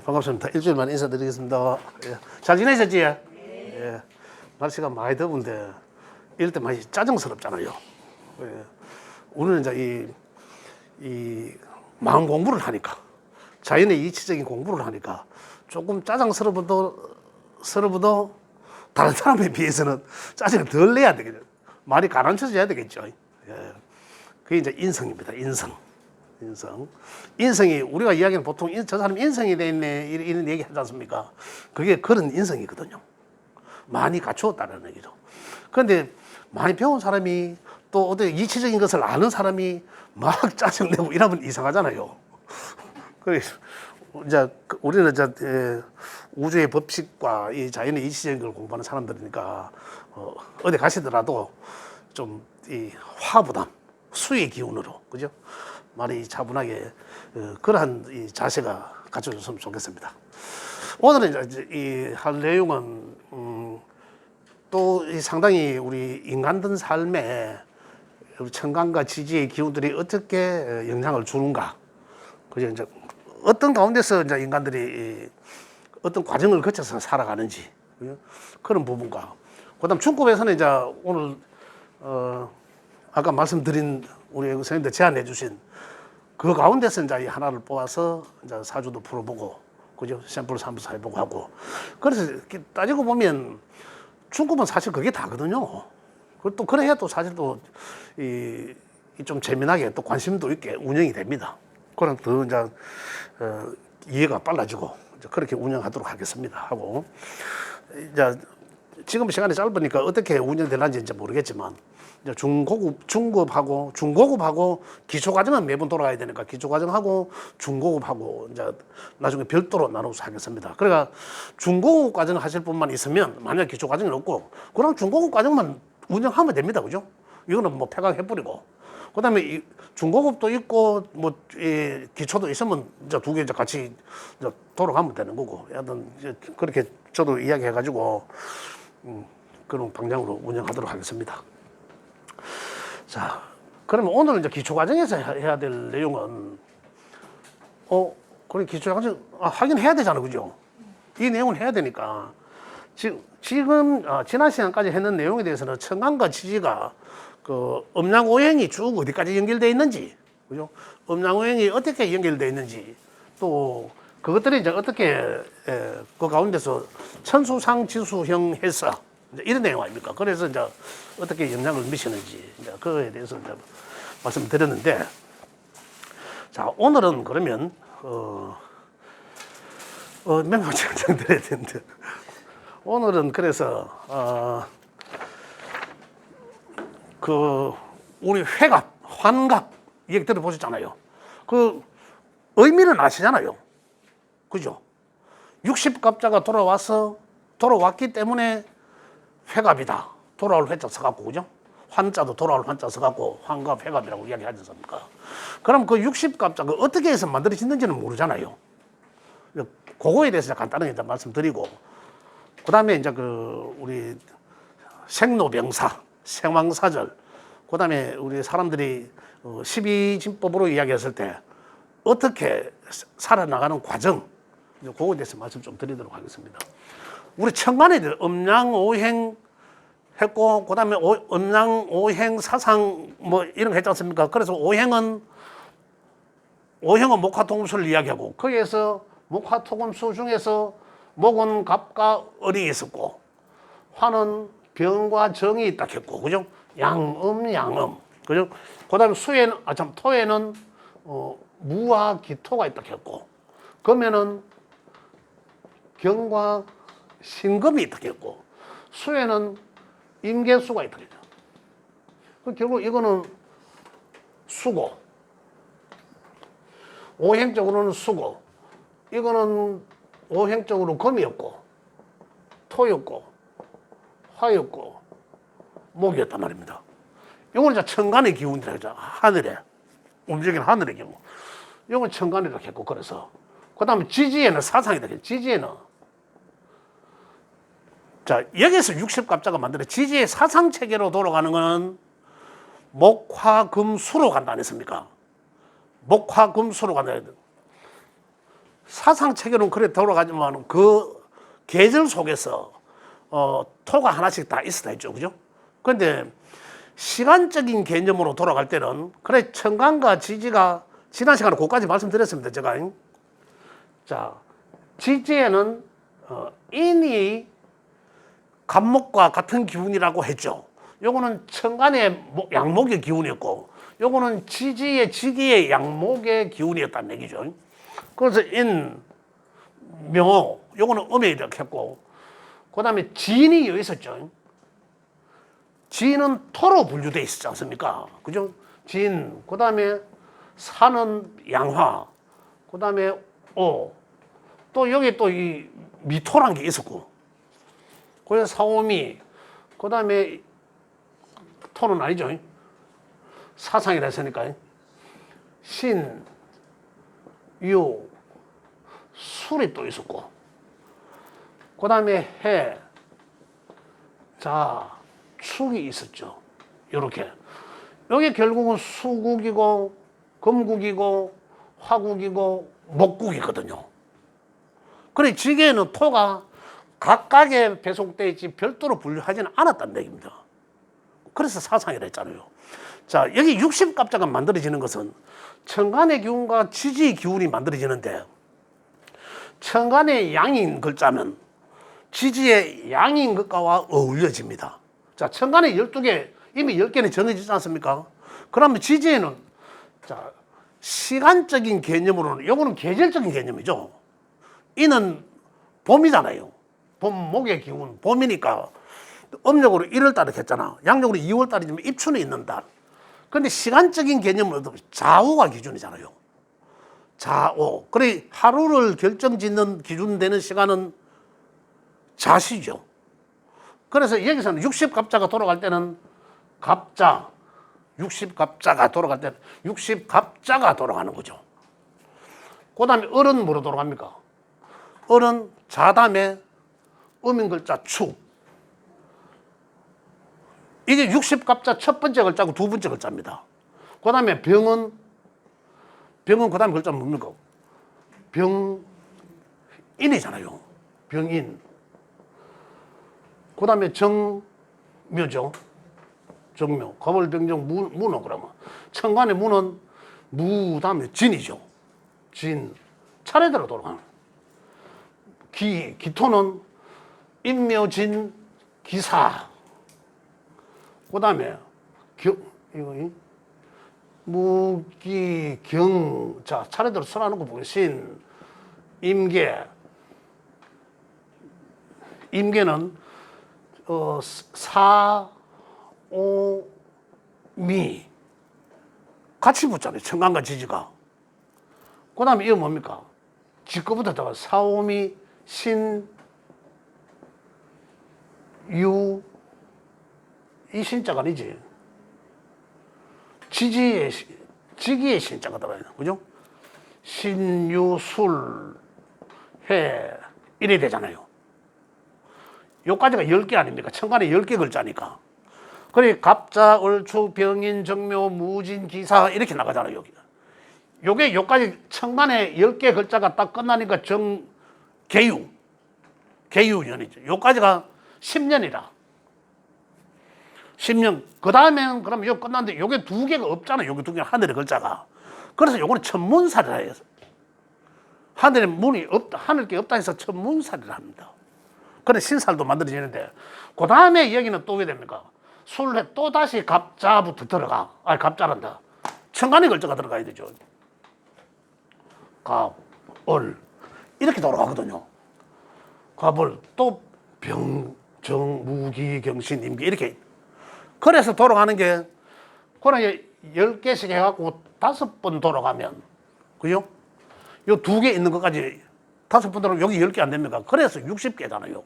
반갑습니다. 일주일만 인사드리겠습니다. 예. 잘 지내셨지? 예. 날씨가 많이 더운데 이럴 때 많이 짜증스럽잖아요. 예. 우리는 이제 이 마음 공부를 하니까, 자연의 이치적인 공부를 하니까 조금 짜증스러워도 다른 사람에 비해서는 짜증을 덜 내야 되겠죠. 말이 가라앉혀져야 되겠죠. 예. 그게 이제 인성입니다. 인성이 우리가 이야기하는 보통 저 사람 인성이 돼 있네 이런 얘기 하지 않습니까? 그게 그런 인성이거든요. 많이 갖추었다는 얘기죠. 그런데 많이 배운 사람이 또 어떤 이치적인 것을 아는 사람이 막 짜증내고 이러면 이상하잖아요. 그래서 이제 우리는 이제 우주의 법칙과 이 자연의 이치적인 걸 공부하는 사람들이니까 어디 가시더라도 좀 이 화보다 수의 기운으로, 그죠? 말이 차분하게 그러한 이 자세가 갖춰졌으면 좋겠습니다. 오늘은 이제 이 할 내용은 또 상당히 우리 인간들 삶에 청간과 지지의 기운들이 어떻게 영향을 주는가, 그죠? 이제 어떤 가운데서 이제 인간들이 어떤 과정을 거쳐서 살아가는지, 그죠? 그런 부분과, 그다음 중급에서는 이제 오늘 아까 말씀드린 우리 선생님들 제안해 주신 그 가운데서 이제 하나를 뽑아서 이제 사주도 풀어보고, 그죠? 샘플 삼아서 해보고 하고. 그래서 이렇게 따지고 보면 중급은 사실 그게 다거든요. 또 그래야 또 사실 또 좀 재미나게 또 관심도 있게 운영이 됩니다. 그럼 더 이제 이해가 빨라지고 이제 그렇게 운영하도록 하겠습니다. 하고 이제 지금 시간이 짧으니까 어떻게 운영되는지 이제 모르겠지만, 이제 중급하고 기초과정은 매번 돌아가야 되니까 기초과정하고 중고급하고 이제 나중에 별도로 나눠서 하겠습니다. 그러니까 중고급 과정 하실 분만 있으면, 만약 기초과정이 없고 그럼 중고급 과정만 운영하면 됩니다. 그죠? 이거는 뭐 폐각해버리고, 그 다음에 이 중고급도 있고 뭐 기초도 있으면 이제 두 개 이제 같이 이제 돌아가면 되는 거고, 여하튼 그렇게 저도 이야기해가지고 그런 방향으로 운영하도록 하겠습니다. 자, 그러면 오늘 이제 기초과정에서 해야 될 내용은, 그래, 기초과정, 하긴 해야 되잖아. 그죠? 이 내용은 해야 되니까. 지금, 지난 시간까지 했는 내용에 대해서는 청간과 지지가 그 음양오행이 쭉 어디까지 연결되어 있는지, 그죠? 음양오행이 어떻게 연결되어 있는지, 또 그것들이 이제 어떻게, 그 가운데서 천수상 지수형 해서 이런 내용 아닙니까? 그래서 이제 어떻게 영향을 미치는지, 이제 그거에 대해서 이제 말씀드렸는데, 자, 오늘은 그러면, 몇 명 정드려야 되는데, 오늘은 그래서, 우리 회갑, 환갑, 얘기 들어보셨잖아요. 그 의미는 아시잖아요. 그죠? 60갑자가 돌아왔기 때문에 회갑이다. 돌아올 회자 써갖고, 그죠? 환자도 돌아올 환자 써갖고 환갑, 회갑이라고 이야기하지 않습니까? 그럼 그 60갑자가 어떻게 해서 만들어지는지는 모르잖아요. 그거에 대해서 간단하게 이제 말씀드리고, 그 다음에 이제 우리 생로병사, 생왕사절, 그 다음에 우리 사람들이 12진법으로 이야기했을 때 어떻게 살아나가는 과정, 그거에 대해서 말씀 좀 드리도록 하겠습니다. 우리 천간에 음양오행 했고, 그 다음에 음양오행 사상 뭐 이런 거 했지 않습니까? 그래서 오행은 목화토금수를 이야기하고, 거기에서 목화토금수 중에서 목은 갑과 을이 있었고, 화는 병과 정이 있다 했고, 그죠? 양음, 그죠? 그 다음에 토에는 무와 기토가 있다 했고, 금에는 경과 신금이 있다 했고, 수에는 임계수가 있다 했죠. 결국 이거는 수고, 오행적으로는 수고, 이거는 오행적으로 금이었고, 토였고, 화였고, 목이었단 말입니다. 이건 이제 천간의 기운이라 하죠. 하늘에 움직이는 하늘의 경우, 이건 천간이라고 했고, 그래서 그 다음에 지지에는 사상이다. 지지에는, 자, 여기서 60갑자가 만들어 지지의 사상 체계로 돌아가는 건 목화금수로 간다 안 했습니까? 목화금수로 간다. 사상 체계는 그래 돌아가지만 그 계절 속에서 토가 하나씩 다 있어야 있죠, 그죠? 그런데 시간적인 개념으로 돌아갈 때는 그래 청간과 지지가 지난 시간에 그까지 말씀드렸습니다, 제가. 자, 지지에는 인이 간목과 같은 기운이라고 했죠. 요거는 청간의 양목의 기운이었고, 요거는 지지의 지기의 양목의 기운이었다는 얘기죠. 그래서 인, 명호, 요거는 음에 이렇게 했고, 그 다음에 진이 여기 있었죠. 진은 토로 분류되어 있지 않습니까? 그죠? 진, 그 다음에 산은 양화, 그 다음에 오, 또 여기 또 이 미토란 게 있었고, 그래서 사오미, 그 다음에 토는 아니죠. 사상이라 했으니까. 신, 유, 술이 또 있었고, 그 다음에 해, 자, 축이 있었죠. 요렇게. 여기 결국은 수국이고, 금국이고, 화국이고, 목국이거든요. 그래, 지게에는 토가 각각에 배속되어 있지 별도로 분류하지는 않았다는 얘기입니다. 그래서 사상이라 했잖아요. 자, 여기 60갑자가 만들어지는 것은 천간의 기운과 지지의 기운이 만들어지는데, 천간의 양인 글자면 지지의 양인 글자와 어울려집니다. 자, 천간에 12개, 이미 10개는 정해지지 않습니까? 그러면 지지에는, 자, 시간적인 개념으로는, 요거는 계절적인 개념이죠. 이는 봄이잖아요. 봄목의 기운, 봄이니까 음력으로 1월달에 했잖아. 양력으로 2월달이지만 입춘이 있는 달. 그런데 시간적인 개념은 좌우가 기준이잖아요. 좌우. 그래 하루를 결정짓는 기준 되는 시간은 자시죠. 그래서 여기서는 60갑자가 돌아갈 때는 갑자, 60갑자가 돌아갈 때는 60갑자가 돌아가는 거죠. 그 다음에 을은 뭐로 돌아갑니까? 을은 자담에 음인 글자 축. 이게 60갑자 첫 번째 글자고 두 번째 글자입니다. 그 다음에 병은 그 다음에 글자는 뭡니까? 병인이잖아요. 병인. 그 다음에 정묘죠. 정묘. 거물병정 문어 그러면. 천간의 문은 무 다음에 진이죠. 진. 차례대로 돌아가는. 기토는 인묘진 기사. 그 다음에 무기경. 자, 차례대로 써놓은 거 보겠신. 임계. 임계는 사오미 같이 붙잖아요. 천간과 지지가. 그 다음에 이거 뭡니까? 지거부터 사오미 신 유 이 신자가 아니지. 지기의 신자가 들어가요. 그죠? 신유술 해 이래 되잖아요. 요까지가 10개 아닙니까? 천간에 10개 글자니까. 그래 갑자, 을축, 병인, 정묘, 무진, 기사 이렇게 나가잖아요. 여기가. 요게 요까지 천간에 10개 글자가 딱 끝나니까 개유년이죠. 요까지가 10년이라. 10년. 그 다음에는 그러면 요 끝났는데 요게 두 개가 없잖아요. 요게 두 개 하늘의 글자가. 그래서 요거는 천문살이라 해서. 하늘에 문이 없다, 하늘 게 없다 해서 천문살이라 합니다. 그래 신살도 만들어지는데, 그 다음에 여기는 또 왜 됩니까? 술에 또 다시 갑자부터 들어가. 아니 갑자란다. 천간의 글자가 들어가야 되죠. 갑, 을 이렇게 돌아가거든요. 갑을 또 병, 정, 무기, 경신, 임기 이렇게. 그래서 돌아가는 게 그래 10개씩 해갖고 5번 돌아가면, 그죠? 요 2개 있는 것까지 5번 돌아가면 여기 10개 안 됩니까? 그래서 60개잖아요.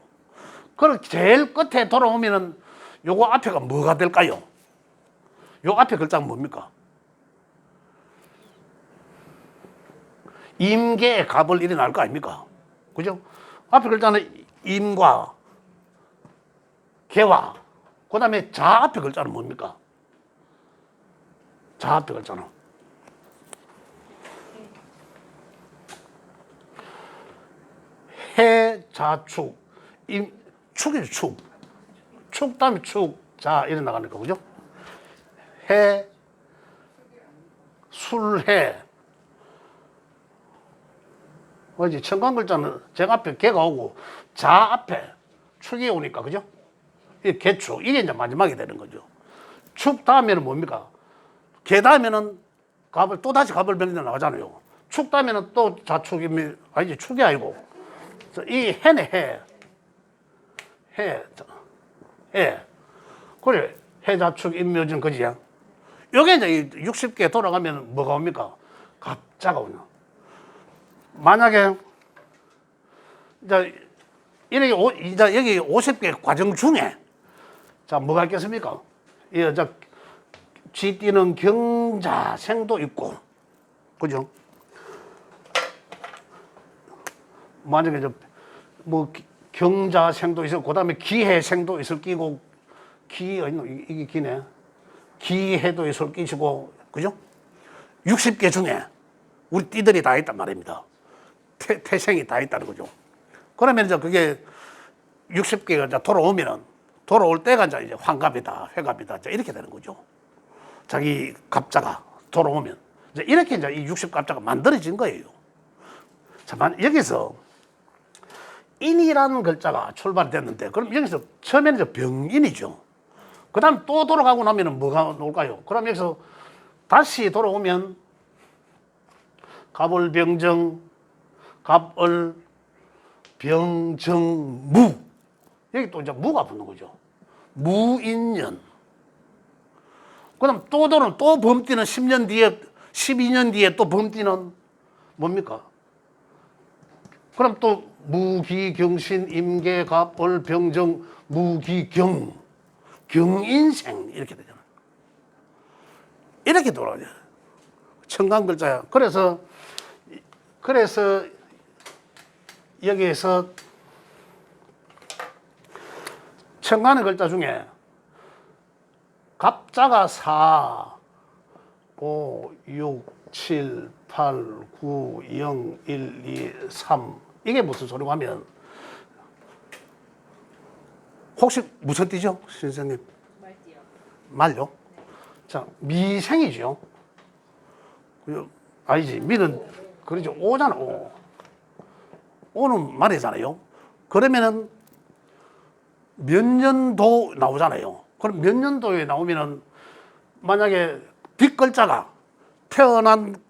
그럼 제일 끝에 돌아오면은 요거 앞에가 뭐가 될까요? 요 앞에 글자가 뭡니까? 임계의 갑을 일이 나올 거 아닙니까? 그죠? 앞에 글자는 임과 개와, 그 다음에 자 앞에 글자는 뭡니까? 자 앞에 글자는 해자축, 축이죠, 축. 축 다음에 축, 자, 이래 나가는 거, 그죠? 해, 술해. 뭐지? 청강 글자는 제가 앞에 개가 오고, 자 앞에 축이 오니까, 그죠? 이 개축. 이게 이제 마지막이 되는 거죠. 축 다음에는 뭡니까? 개 다음에는 갑을, 또 다시 갑을 병이 나가잖아요. 축 다음에는 또 자축이, 아니지, 축이 아니고. 이 해네, 해. 해. 해. 그래. 해자축 임묘진 그지야. 요게 이제 60개 돌아가면 뭐가 옵니까? 갑자가 오냐. 만약에, 이제, 이제 여기 50개 과정 중에, 자, 뭐가 있겠습니까? 이 여자, 쥐띠는 경자생도 있고, 그죠? 만약에 뭐 경자생도 있어, 그 다음에 기해생도 있을 끼고, 이게 기네. 기해도 있을 끼시고, 그죠? 60개 중에 우리 띠들이 다 있단 말입니다. 태생이 다 있다는 거죠. 그러면 이제 그게 60개가 이제 돌아올 때가 이제 환갑이다, 회갑이다, 이제 이렇게 되는 거죠. 자기 갑자가 돌아오면. 이제 이렇게 이제 이 60갑자가 만들어진 거예요. 자, 여기서 인이라는 글자가 출발됐는데, 그럼 여기서 처음에는 이제 병인이죠. 그 다음 또 돌아가고 나면 뭐가 나올까요? 그럼 여기서 다시 돌아오면 갑을병정, 갑을, 병정, 무. 여기 또 이제 무가 붙는 거죠. 무인년. 그 다음 또 돌아오면 또 범띠는 10년 뒤에, 12년 뒤에 또 범띠는 뭡니까? 그럼 또 무기경신, 임계, 갑을, 병정, 무기경, 경인생 이렇게 되잖아요. 이렇게 돌아가요. 청강 글자야. 그래서 여기에서 청강의 글자 중에 갑자가 4, 5, 6, 7, 8, 9, 0, 1, 2, 3 이게 무슨 소리고 하면 혹시 무슨 띠죠? 선생님? 말띠요. 말요? 네. 자, 미생이죠. 아니지, 미는 그러죠. 오잖아, 오. 오는 말이잖아요. 그러면은 몇 년도 나오잖아요. 그럼 몇 년도에 나오면은 만약에 뒷글자가 태어난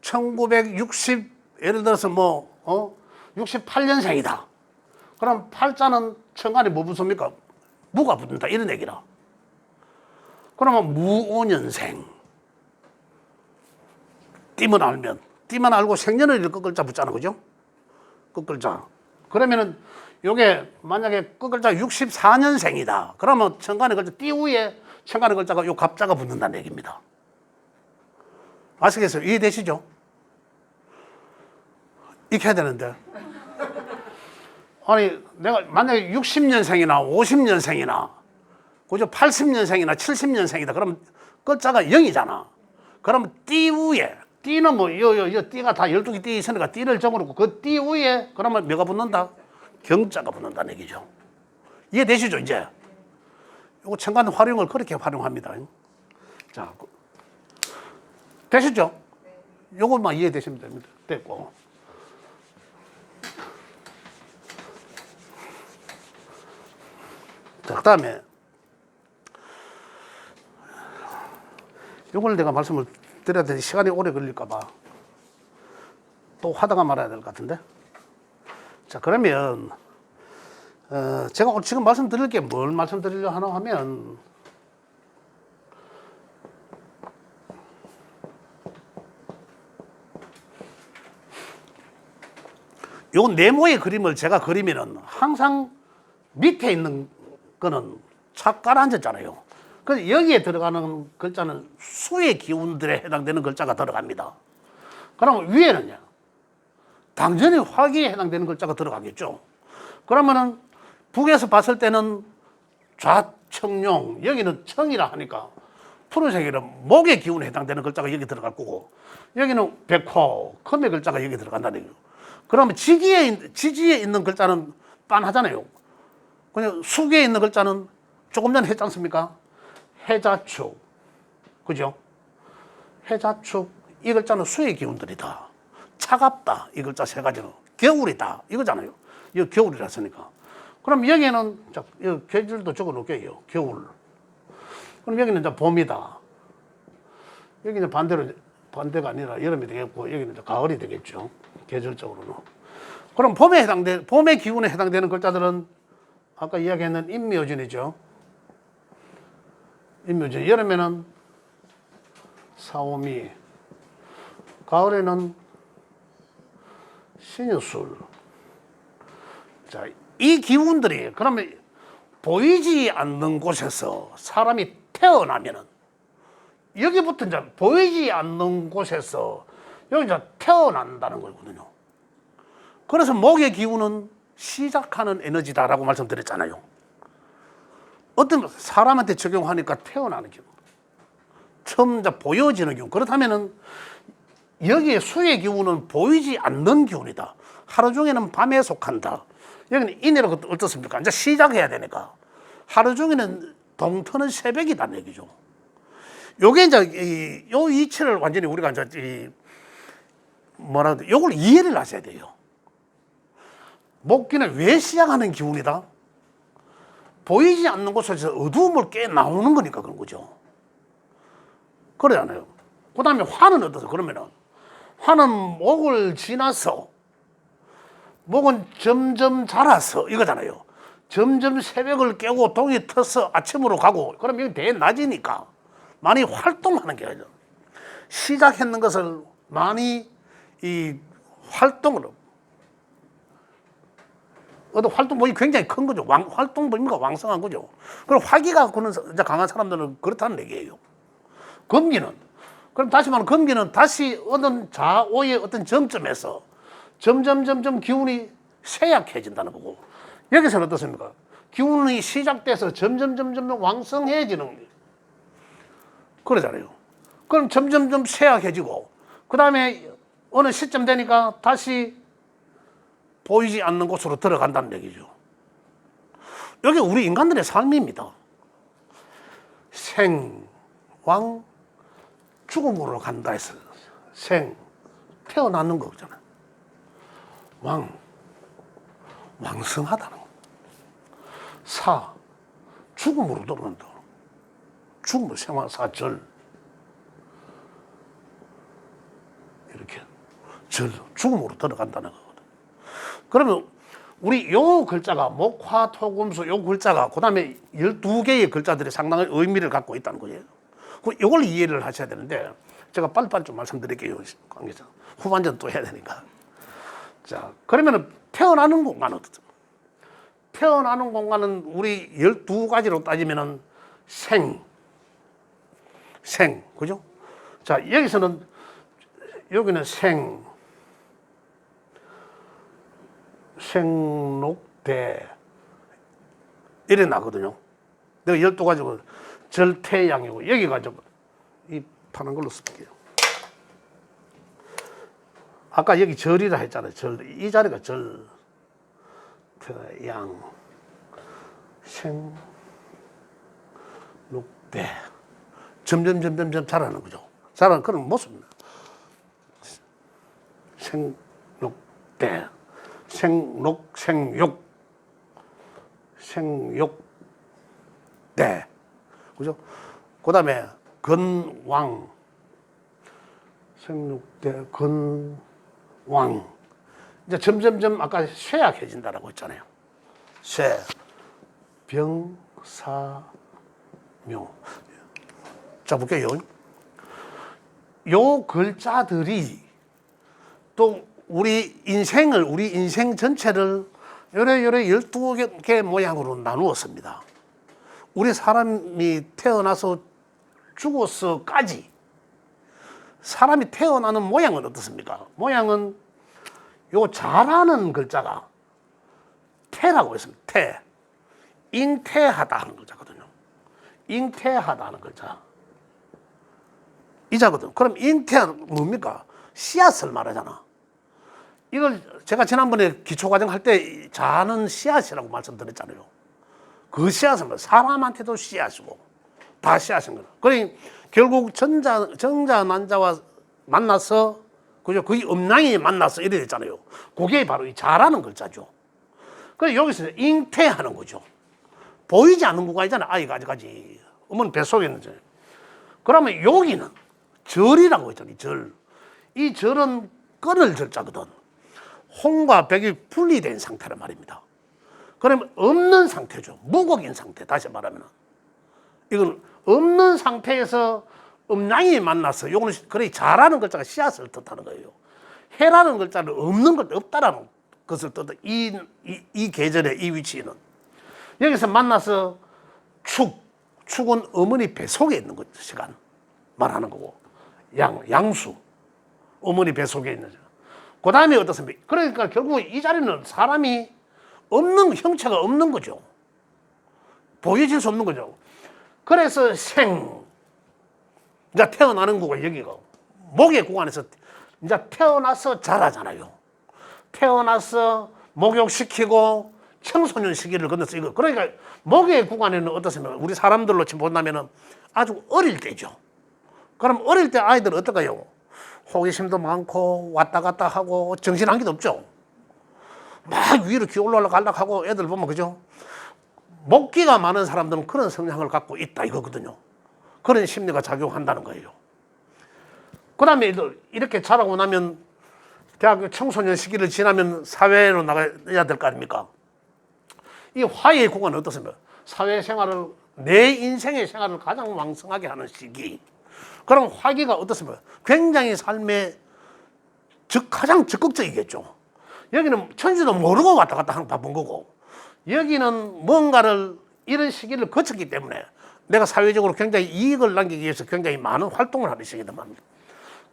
1960 예를 들어서 68년생이다. 그럼 팔자는 천간에 뭐 붙습니까? 무가 붙는다 이런 얘기라. 그러면 무오년생. 띠만 알고 생년을 읽을 글자 붙잖아, 그죠? 끝글자. 그러면은 요게 만약에 끝글자 64년생이다. 그러면 천간의 글자 띠 위에 천간의 글자가 요 갑자가 붙는다는 얘기입니다. 아시겠어요? 이해되시죠? 이렇게 해야 되는데. 아니, 내가 만약에 60년생이나 50년생이나, 그죠? 80년생이나 70년생이다. 그러면 글자가 0이잖아. 그러면 띠 위에, 띠는 뭐, 띠가 다 12개 띠 있으니까 띠를 적어놓고 그 띠 위에 그러면 뭐가 붙는다? 경자가 붙는다는 얘기죠. 이해되시죠, 이제? 요거 천간 활용을 그렇게 활용합니다. 자, 되시죠? 요것만 이해되시면 됩니다. 됐고. 자, 그 다음에 요걸 내가 말씀을 드려야 되는데 시간이 오래 걸릴까봐 또 하다가 말아야 될 것 같은데. 자, 그러면 제가 오늘 지금 말씀드릴 게 뭘 말씀드리려 하나 하면 요 네모의 그림을 제가 그리면은 항상 밑에 있는 거는 착 가라앉았잖아요. 그래서 여기에 들어가는 글자는 수의 기운들에 해당되는 글자가 들어갑니다. 그러면 위에는요, 당연히 화기에 해당되는 글자가 들어가겠죠. 그러면은 북에서 봤을 때는 좌청룡, 여기는 청이라 하니까 푸른색이란 목의 기운에 해당되는 글자가 여기 들어갈 거고, 여기는 백호, 금의 글자가 여기 들어간다는 얘기예요. 그러면 지지에 있는 글자는 빤하잖아요. 그냥 수기에 있는 글자는 조금 전에 했지 않습니까? 해자축. 그죠? 해자축. 이 글자는 수의 기운들이다. 차갑다. 이 글자 세 가지는. 겨울이다. 이거잖아요. 이거 겨울이라서니까. 그럼 여기는, 자, 여기 계절도 적어 놓을게요. 겨울. 그럼 여기는 이제 봄이다. 여기는 반대가 아니라 여름이 되겠고, 여기는 이제 가을이 되겠죠. 계절적으로는. 그럼 봄의 기운에 해당되는 글자들은 아까 이야기했는 임묘진이죠. 임묘진. 여름에는 사오미. 가을에는 신유술. 자, 이 기운들이 그러면 보이지 않는 곳에서 사람이 태어나면은 여기부터 이제 보이지 않는 곳에서 여기 이제 태어난다는 거거든요. 그래서 목의 기운은 시작하는 에너지다라고 말씀드렸잖아요. 어떤 사람한테 적용하니까 태어나는 기운. 처음 이제 보여지는 기운. 그렇다면은 여기에 수의 기운은 보이지 않는 기운이다. 하루 중에는 밤에 속한다. 여기는 인해로 어떻습니까? 이제 시작해야 되니까. 하루 중에는 동터는 새벽이다는 얘기죠. 요게 이제 요 이치를 완전히 우리가 이제 요걸 이해를 하셔야 돼요. 목기는 왜 시작하는 기운이다? 보이지 않는 곳에서 어두움을 깨 나오는 거니까 그런 거죠. 그러잖아요. 그 다음에 화는 어떠세요? 그러면은 화는 목을 지나서 목은 점점 자라서 이거잖아요. 점점 새벽을 깨고 동이 터서 아침으로 가고 그럼 여기 대낮이니까 많이 활동하는 게 아니죠. 시작했는 것을 많이 이 활동으로 어떤 활동범위 굉장히 큰 거죠. 활동 범위가 왕성한 거죠. 그럼 화기가 그는 이제 강한 사람들은 그렇다는 얘기예요. 금기는 그럼 다시 말하면 금기는 다시 어떤 좌오의 어떤 정점에서 점점 기운이 쇠약해진다는 거고 여기서는 어떻습니까? 기운이 시작돼서 점점 왕성해지는 거예요. 그러잖아요. 그럼 점점 쇠약해지고 그 다음에 어느 시점 되니까 다시 보이지 않는 곳으로 들어간다는 얘기죠. 여기 우리 인간들의 삶입니다. 생, 왕, 죽음으로 간다 해서 생, 태어나는 거잖아요. 왕, 왕성하다는 거. 사, 죽음으로 들어간다. 죽음을 생화사절. 이렇게 절, 죽음으로 들어간다는 거거든. 그러면 우리 요 글자가 목화토금수 요 글자가 그 다음에 12개의 글자들이 상당한 의미를 갖고 있다는 거예요. 이걸 이해를 하셔야 되는데 제가 빨리빨리 좀 말씀드릴게요. 관계자. 후반전 또 해야 되니까. 자, 그러면 태어나는 공간은 어떻죠? 태어나는 공간은 우리 12가지로 따지면은 생, 그죠? 자, 여기는 생록대 이래 나거든요. 내가 12가지고 절태양이고 여기가 이 파란 걸로 쓸게요. 아까 여기 절이라 했잖아요. 절, 이 자리가 절태양 생록대 점점 자라는 거죠. 자라는 그런 모습입니다. 생록대 생육 생육대 그죠? 그 다음에 건왕 생육대 건왕 이제 점점 아까 쇠약해진다라고 했잖아요. 쇠 병사묘 자 볼게요. 요 글자들이 또 우리 인생 전체를 요래 12개 모양으로 나누었습니다. 우리 사람이 태어나서 죽어서까지 사람이 태어나는 모양은 어떻습니까? 모양은 요 자라는 글자가 태라고 했습니다. 태. 잉태하다 하는 글자거든요. 잉태하다 하는 글자. 이자거든. 그럼 잉태는 뭡니까? 씨앗을 말하잖아. 이걸 제가 지난번에 기초과정 할 때 자는 씨앗이라고 말씀드렸잖아요. 그 씨앗은 사람한테도 씨앗이고 다 씨앗인 거예요. 그러니 결국 정자 난자와 만나서 그죠? 거의 음양이 만나서 이래 됐잖아요. 그게 바로 이 자라는 글자죠. 그래서 여기서 잉태하는 거죠. 보이지 않는 구간이잖아요. 아이가 아직까지. 어머니 뱃속에 있는 절. 그러면 여기는 절이라고 했잖아요. 절. 이 절은 끊을 절자거든. 홍과 백이 분리된 상태란 말입니다. 그러면 없는 상태죠. 무곡인 상태. 다시 말하면 이건 없는 상태에서 음양이 만나서 요거는 그래 자라는 글자가 씨앗을 뜻하는 거예요. 해라는 글자는 없는 것 없다라는 것을 뜻해. 이 계절의 이 위치는 여기서 만나서 축은 어머니 뱃속에 있는 것 시간 말하는 거고 양수 어머니 뱃속에 있는 시간. 그 다음에 어떻습니까? 그러니까 결국 이 자리는 사람이 없는 형체가 없는 거죠. 보여질 수 없는 거죠. 그래서 이제 태어나는 거가 여기가 목의 구간에서 이제 태어나서 자라잖아요. 태어나서 목욕시키고 청소년 시기를 건너서 이거 그러니까 목의 구간에는 어떻습니까? 우리 사람들로 지금 본다면은 아주 어릴 때죠. 그럼 어릴 때 아이들은 어떨까요? 호기심도 많고 왔다 갔다 하고 정신 한개도 없죠. 막 위로 기어올라가려고 하고 애들 보면 그죠? 목기가 많은 사람들은 그런 성향을 갖고 있다 이거거든요. 그런 심리가 작용한다는 거예요. 그 다음에 이렇게 자라고 나면 대학교 청소년 시기를 지나면 사회로 나가야 될 거 아닙니까? 이 화의 구간은 어떻습니까? 사회생활을 내 인생의 생활을 가장 왕성하게 하는 시기. 그럼 화기가 어떻습니까? 굉장히 삶에 가장 적극적이겠죠. 여기는 천지도 모르고 왔다 갔다 하는 바쁜 거고 여기는 뭔가를 이런 시기를 거쳤기 때문에 내가 사회적으로 굉장히 이익을 남기기 위해서 굉장히 많은 활동을 하는 시기더만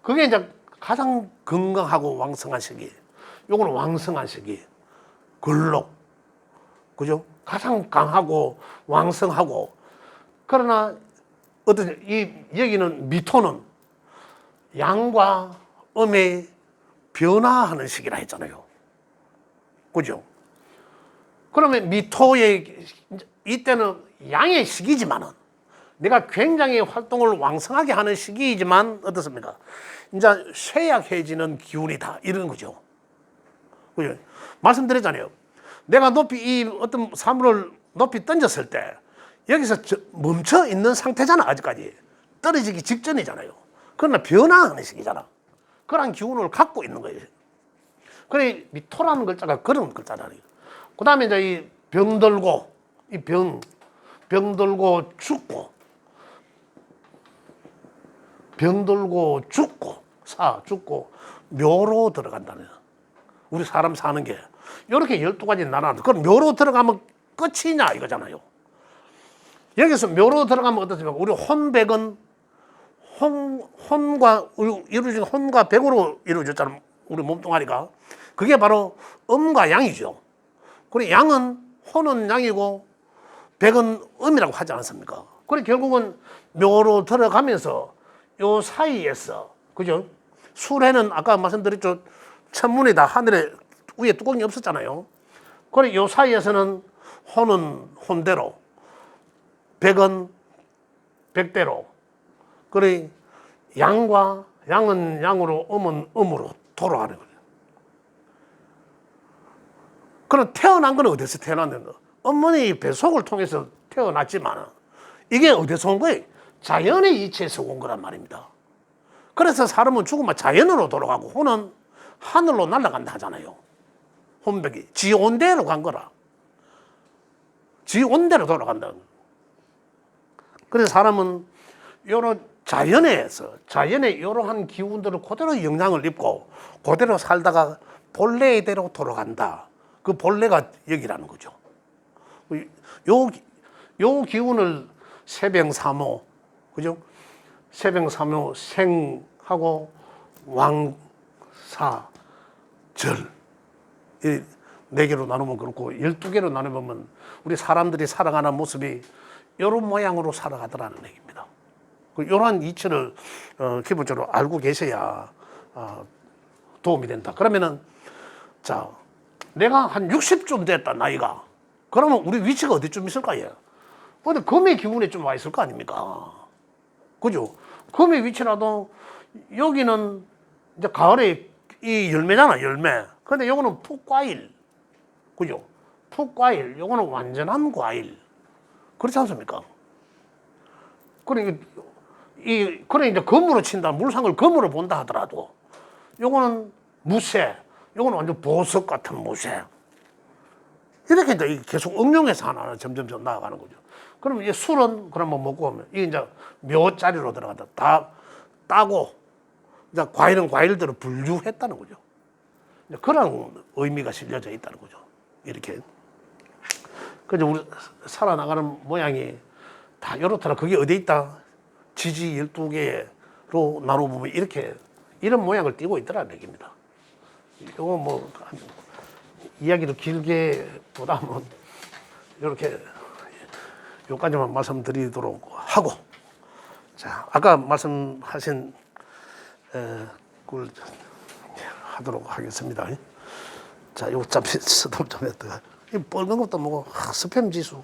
그게 이제 가장 건강하고 왕성한 시기. 요거는 왕성한 시기. 근록. 그죠? 가장 강하고 왕성하고 그러나 여기는 미토는 양과 음의 변화하는 시기라 했잖아요. 그죠? 그러면 미토의 이때는 양의 시기지만은 내가 굉장히 활동을 왕성하게 하는 시기이지만 어떻습니까? 이제 쇠약해지는 기운이다 이런 거죠. 그죠? 말씀드렸잖아요. 내가 높이 이 어떤 사물을 높이 던졌을 때 여기서 멈춰 있는 상태잖아. 아직까지 떨어지기 직전이잖아요. 그러나 변화하는 시기잖아. 그런 기운을 갖고 있는 거예요. 그래 미토라는 글자가 그런 글자잖아요. 그 다음에 이제 이 병들고 이 병들고 죽고 죽고 묘로 들어간다는 우리 사람 사는 게 이렇게 12가지 나눠. 그럼 묘로 들어가면 끝이냐 이거잖아요. 여기서 묘로 들어가면 어떻습니까? 우리 혼백은 혼과 이루어진 혼과 백으로 이루어졌잖아요. 우리 몸뚱아리가. 그게 바로 음과 양이죠. 그리고 양은 혼은 양이고 백은 음이라고 하지 않습니까? 그래 결국은 묘로 들어가면서 요 사이에서 그죠? 수레는 아까 말씀드렸죠. 천문이다. 하늘에 위에 뚜껑이 없었잖아요. 그래 요 사이에서는 혼은 혼대로 백은 백대로 그래 양은 양으로 음은 음으로 돌아가는 거예요. 그럼 태어난 건 어디서 태어났는가? 어머니 뱃속을 통해서 태어났지만 이게 어디서 온 거예요? 자연의 이치에서 온 거란 말입니다. 그래서 사람은 죽으면 자연으로 돌아가고 혼은 하늘로 날아간다 하잖아요. 혼백이 지 온대로 간 거라. 지 온대로 돌아간다. 그래서 사람은 이런 자연의 이러한 기운들을 그대로 영향을 입고 그대로 살다가 본래대로 돌아간다. 그 본래가 여기라는 거죠. 요 기운을 세병삼호, 그죠? 세병삼호 생하고 왕사 절 이 4개로 나누면 그렇고 12개로 나누면 우리 사람들이 살아가는 모습이 이런 모양으로 살아가더라는 얘기입니다. 이러한 이치를 기본적으로 알고 계셔야 도움이 된다. 그러면은 자, 내가 한 60쯤 됐다, 나이가. 그러면 우리 위치가 어디쯤 있을까요? 근데 금의 기운에 좀 와 있을 거 아닙니까? 그죠? 금의 위치라도 여기는 이제 가을에 이 열매잖아, 열매. 근데 요거는 풋과일. 그죠? 풋과일. 요거는 완전한 과일. 그렇지 않습니까? 그러니까 그래 이제 금으로 친다. 물상을 금으로 본다 하더라도 요거는 무쇠. 요거는 완전 보석 같은 무쇠. 이렇게 이제 계속 응용해서 하나는 점점 나아가는 거죠. 그러면 이 술은 그러면 먹고 하면 이게 이제 묘자리로 들어간다. 다 따고 이제 과일은 과일대로 분류했다는 거죠. 그런 의미가 실려져 있다는 거죠. 이렇게. 그래서 우리 살아나가는 모양이 다 이렇더라. 그게 어디 있다? 지지 12개로 나눠보면 이렇게 이런 모양을 띠고 있더라는 얘기입니다. 이거 뭐 이야기를 길게 보다면 이렇게 여기까지만 말씀드리도록 하고, 자 아까 말씀하신 걸 하도록 하겠습니다. 자, 이거 잠시 스톱 좀 했다가 이 빨간 것도 뭐고 스팸 지수.